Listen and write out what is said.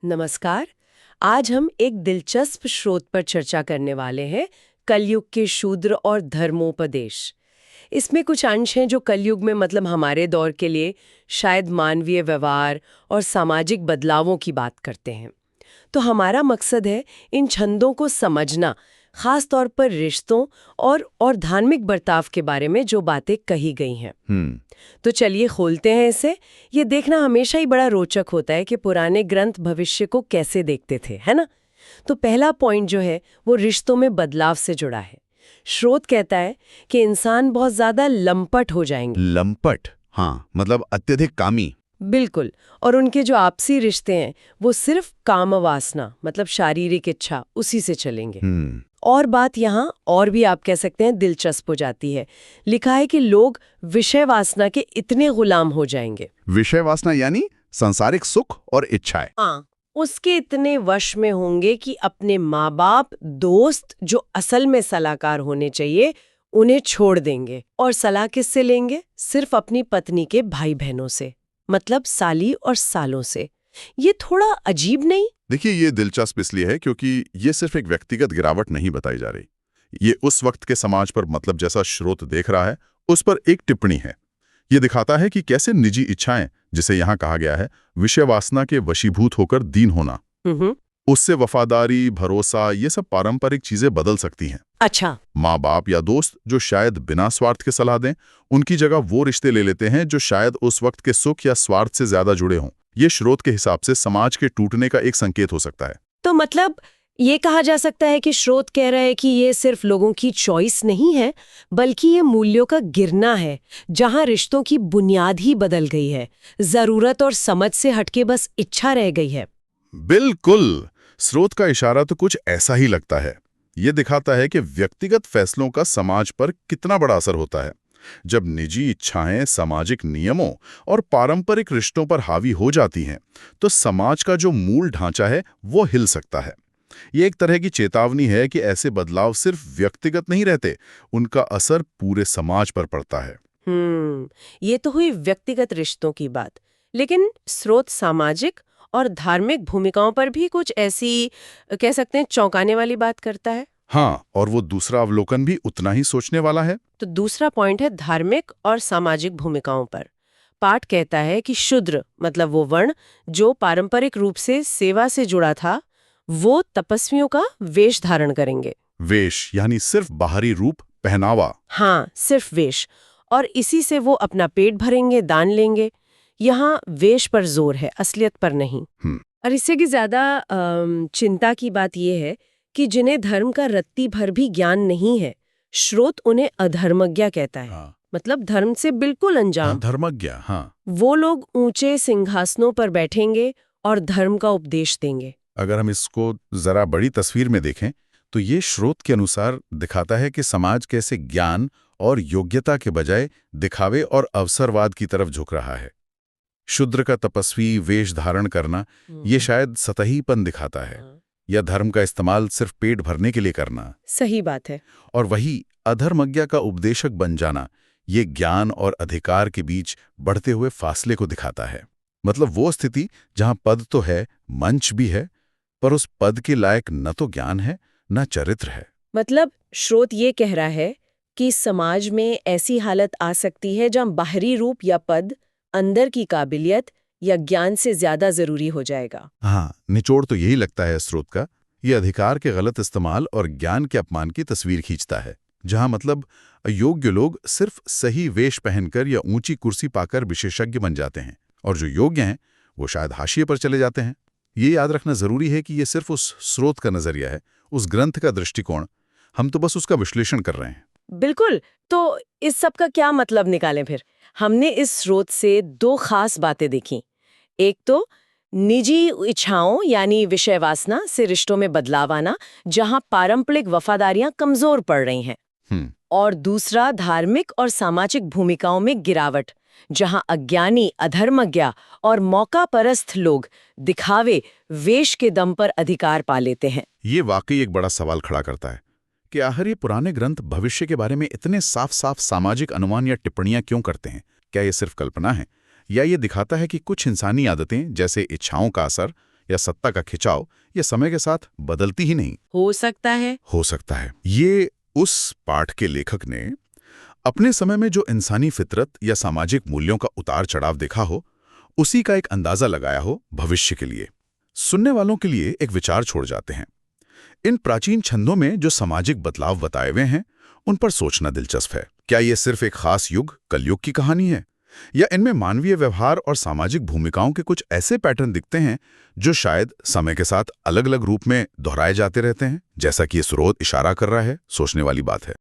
नमस्कार। आज हम एक दिलचस्प स्रोत पर चर्चा करने वाले हैं, कलयुग के शूद्र और धर्मोपदेश। इसमें कुछ अंश हैं जो कलयुग में मतलब हमारे दौर के लिए शायद मानवीय व्यवहार और सामाजिक बदलावों की बात करते हैं। तो हमारा मकसद है इन छंदों को समझना, खास तौर पर रिश्तों और धार्मिक बर्ताव के बारे में जो बातें कही गई हैं। तो चलिए खोलते हैं इसे। ये देखना हमेशा ही बड़ा रोचक होता है कि पुराने ग्रंथ भविष्य को कैसे देखते थे, है ना। तो पहला पॉइंट जो है वो रिश्तों में बदलाव से जुड़ा है। स्रोत कहता है कि इंसान बहुत ज्यादा लंपट हो जाएंगे। लंपट, हाँ, मतलब अत्यधिक कामी। बिल्कुल। और उनके जो आपसी रिश्ते हैं वो सिर्फ काम वासना मतलब शारीरिक इच्छा उसी से चलेंगे। और बात यहाँ और भी आप कह सकते हैं दिलचस्प हो जाती है। लिखा है कि लोग विषय वासना के इतने गुलाम हो जाएंगे। विषय वासना यानी सांसारिक सुख और इच्छाएं। हाँ, उसके इतने वश में होंगे कि अपने माँ बाप, दोस्त जो असल में सलाहकार होने चाहिए उन्हें छोड़ देंगे। और सलाह किससे लेंगे? सिर्फ अपनी पत्नी के भाई बहनों से, मतलब साली और सालों से। ये थोड़ा अजीब नहीं? देखिए, ये दिलचस्प इसलिए है क्योंकि ये सिर्फ एक व्यक्तिगत गिरावट नहीं बताई जा रही। ये उस वक्त के समाज पर, मतलब जैसा स्रोत देख रहा है, उस पर एक टिप्पणी है। ये दिखाता है कि कैसे निजी इच्छाएं, जिसे यहाँ कहा गया है विषय वासना के वशीभूत होकर दीन होना, उससे वफादारी, भरोसा, ये सब पारंपरिक चीजें बदल सकती हैं। अच्छा। माँ बाप या दोस्त जो शायद बिना स्वार्थ के सलाह दें, उनकी जगह वो रिश्ते ले लेते हैं जो शायद उस वक्त के सुख या स्वार्थ से ज्यादा जुड़े हों। ये स्रोत के हिसाब से समाज के टूटने का एक संकेत हो सकता है। तो मतलब ये कहा जा सकता है कि स्रोत कह रहा है कि ये सिर्फ लोगों की चॉइस नहीं है, बल्कि ये मूल्यों का गिरना है, जहां रिश्तों की बुनियाद ही बदल गई है। जरूरत और समझ से हटके बस इच्छा रह गई है। बिल्कुल, स्रोत का इशारा तो कुछ ऐसा ही लगता है। ये दिखाता है कि व्यक्तिगत फैसलों का समाज पर कितना बड़ा असर होता है। जब निजी इच्छाएं सामाजिक नियमों और पारंपरिक रिश्तों पर हावी हो जाती हैं, तो समाज का जो मूल ढांचा है वो हिल सकता है। ये एक तरह की चेतावनी है कि ऐसे बदलाव सिर्फ व्यक्तिगत नहीं रहते, उनका असर पूरे समाज पर पड़ता है। ये तो हुई व्यक्तिगत रिश्तों की बात, लेकिन स्रोत सामाजिक और धार्मिक भूमिकाओं पर भी कुछ ऐसी कह सकते हैं चौंकाने वाली बात करता है। हाँ, और वो दूसरा अवलोकन भी उतना ही सोचने वाला है। तो दूसरा पॉइंट है धार्मिक और सामाजिक भूमिकाओं पर। पाठ कहता है कि शूद्र मतलब वो वर्ण जो पारंपरिक रूप से सेवा से जुड़ा था, वो तपस्वियों का वेश धारण करेंगे। वेश यानी सिर्फ बाहरी रूप, पहनावा। हाँ, सिर्फ वेश। और इसी से वो अपना पेट भरेंगे, दान लेंगे। यहाँ वेश पर जोर है, असलियत पर नहीं। और इससे की ज्यादा चिंता की बात यह है कि जिन्हें धर्म का रत्ती भर भी ज्ञान नहीं है, स्रोत उन्हें अधर्मज्ञ कहता है। मतलब धर्म से बिल्कुल अनजान। धर्मज्ञ, हाँ। वो लोग ऊंचे सिंहासनों पर बैठेंगे और धर्म का उपदेश देंगे। अगर हम इसको जरा बड़ी तस्वीर में देखें तो ये स्रोत के अनुसार दिखाता है कि समाज कैसे ज्ञान और योग्यता के बजाय दिखावे और अवसरवाद की तरफ झुक रहा है। शूद्र का तपस्वी वेश धारण करना ये शायद सतहीपन दिखाता है, या धर्म का इस्तेमाल सिर्फ पेट भरने के लिए करना। सही बात है। और वही अधर्मज्ञ का उपदेशक बन जाना, ये ज्ञान और अधिकार के बीच बढ़ते हुए फासले को दिखाता है। मतलब वो स्थिति जहां पद तो है, मंच भी है, पर उस पद के लायक न तो ज्ञान है न चरित्र है। मतलब स्रोत ये कह रहा है कि समाज में ऐसी हालत आ सकती है जहां बाहरी रूप या पद अंदर की काबिलियत या ज्ञान से ज्यादा जरूरी हो जाएगा। हाँ, निचोड़ तो यही लगता है स्रोत का। ये अधिकार के गलत इस्तेमाल और ज्ञान के अपमान की तस्वीर खींचता है, जहां मतलब अयोग्य लोग सिर्फ सही वेश पहनकर या ऊंची कुर्सी पाकर विशेषज्ञ बन जाते हैं, और जो योग्य हैं वो शायद हाशिए पर चले जाते हैं। ये याद रखना जरूरी है कि ये सिर्फ उस स्रोत का नजरिया है, उस ग्रंथ का दृष्टिकोण। हम तो बस उसका विश्लेषण कर रहे हैं। बिल्कुल। तो इस सब का क्या मतलब निकालें फिर? हमने इस स्रोत से दो खास बातें देखी। एक तो निजी इच्छाओं यानी विषय वासना से रिश्तों में बदलाव आना, जहां पारंपरिक वफादारियां कमजोर पड़ रही हैं। और दूसरा धार्मिक और सामाजिक भूमिकाओं में गिरावट, जहां अज्ञानी, अधर्मज्ञ और मौका परस्त लोग दिखावे, वेश के दम पर अधिकार पा लेते हैं। ये वाकई एक बड़ा सवाल खड़ा करता है कि आखिर ये पुराने ग्रंथ भविष्य के बारे में इतने साफ साफ सामाजिक अनुमान या टिप्पणियां क्यों करते हैं? क्या ये सिर्फ कल्पना है, या ये दिखाता है कि कुछ इंसानी आदतें जैसे इच्छाओं का असर या सत्ता का खिंचाव ये समय के साथ बदलती ही नहीं। हो सकता है। हो सकता है ये उस पाठ के लेखक ने अपने समय में जो इंसानी फितरत या सामाजिक मूल्यों का उतार चढ़ाव देखा हो, उसी का एक अंदाजा लगाया हो भविष्य के लिए। सुनने वालों के लिए एक विचार छोड़ जाते हैं। इन प्राचीन छंदों में जो सामाजिक बदलाव बताए हुए हैं, उन पर सोचना दिलचस्प है। क्या ये सिर्फ एक खास युग, कलयुग की कहानी है, या इनमें मानवीय व्यवहार और सामाजिक भूमिकाओं के कुछ ऐसे पैटर्न दिखते हैं जो शायद समय के साथ अलग अलग रूप में दोहराए जाते रहते हैं, जैसा कि ये स्रोत इशारा कर रहा है? सोचने वाली बात है।